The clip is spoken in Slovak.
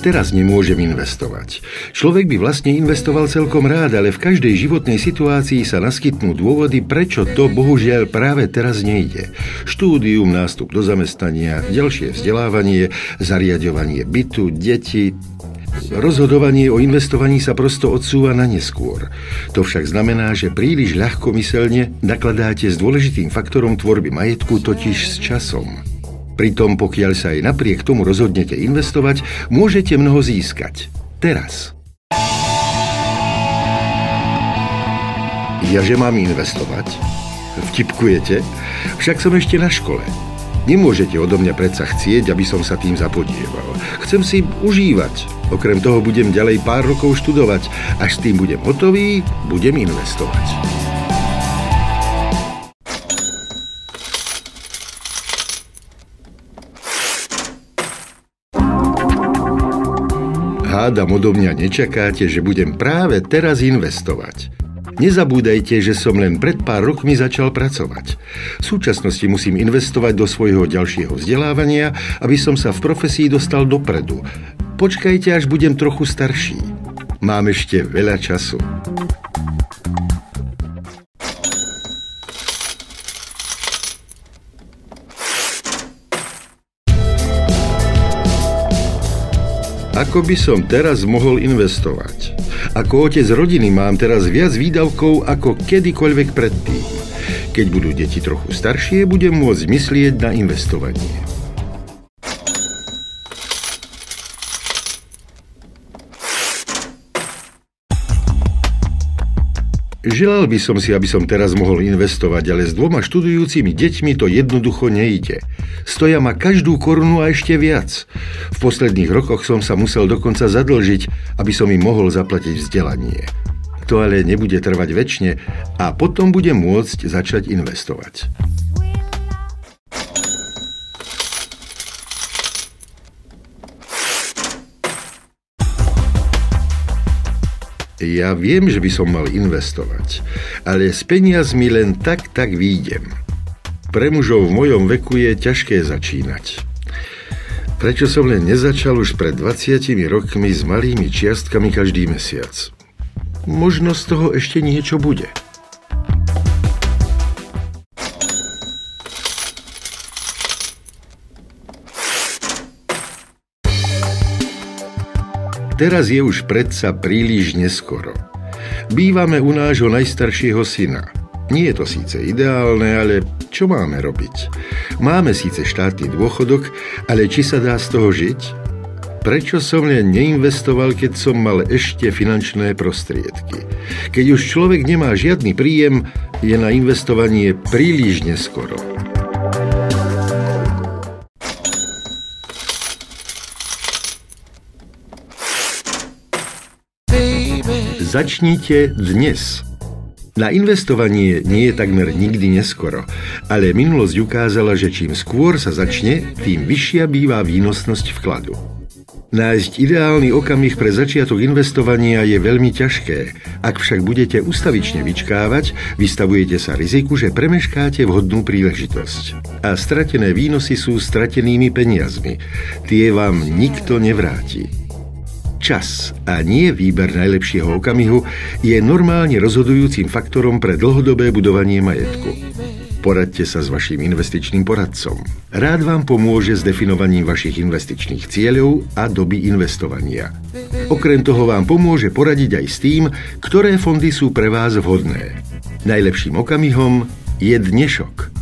Teraz nemôžem investovať. Človek by vlastne investoval celkom rád, ale v každej životnej situácii sa naskytnú dôvody, prečo to bohužiaľ práve teraz nejde. Štúdium, nástup do zamestnania, ďalšie vzdelávanie, zariaďovanie bytu, deti. Rozhodovanie o investovaní sa prosto odsúva na neskôr. To však znamená, že príliš ľahkomyselne nakladáte s dôležitým faktorom tvorby majetku, totiž s časom. Pritom, pokiaľ sa aj napriek tomu rozhodnete investovať, môžete mnoho získať. Teraz. Jaže mám investovať? Vtipkujete? Však som ešte na škole. Nemôžete odo mňa predsa chcieť, aby som sa tým zapodieval. Chcem si užívať. Okrem toho budem ďalej pár rokov študovať. Až s tým budem hotový, budem investovať. Hádam, odo mňa nečakáte, že budem práve teraz investovať. Nezabúdajte, že som len pred pár rokmi začal pracovať. V súčasnosti musím investovať do svojho ďalšieho vzdelávania, aby som sa v profesii dostal dopredu. Počkajte, až budem trochu starší. Mám ešte veľa času. Ako by som teraz mohol investovať? Ako otec rodiny mám teraz viac výdavkov ako kedykoľvek predtým. Keď budú deti trochu staršie, budem môcť myslieť na investovanie. Želal by som si, aby som teraz mohol investovať, ale s 2 študujúcimi deťmi to jednoducho nejde. Stoja ma každú korunu a ešte viac. V posledných rokoch som sa musel dokonca zadlžiť, aby som im mohol zaplatiť vzdelanie. To ale nebude trvať večne a potom budem môcť začať investovať. Ja viem, že by som mal investovať, ale s peniazmi len tak výjdem. Pre mužov v mojom veku je ťažké začínať. Prečo som len nezačal už pred 20 rokmi s malými čiastkami každý mesiac? Možno z toho ešte niečo bude. Teraz je už predsa príliš neskoro. Bývame u nášho najstaršieho syna. Nie je to síce ideálne, ale čo máme robiť? Máme síce štátny dôchodok, ale či sa dá z toho žiť? Prečo som len neinvestoval, keď som mal ešte finančné prostriedky? Keď už človek nemá žiadny príjem, je na investovanie príliš neskoro. Začnite dnes. Na investovanie nie je takmer nikdy neskoro, ale minulosť ukázala, že čím skôr sa začne, tým vyššia býva výnosnosť vkladu. Nájsť ideálny okamih pre začiatok investovania je veľmi ťažké. Ak však budete ustavične vyčkávať, vystavujete sa riziku, že premeškáte vhodnú príležitosť. A stratené výnosy sú stratenými peniazmi. Tie vám nikto nevráti. Čas a nie výber najlepšieho okamihu je normálne rozhodujúcim faktorom pre dlhodobé budovanie majetku. Poradte sa s vaším investičným poradcom. Rád vám pomôže s definovaním vašich investičných cieľov a doby investovania. Okrem toho vám pomôže poradiť aj s tým, ktoré fondy sú pre vás vhodné. Najlepším okamihom je dnešok.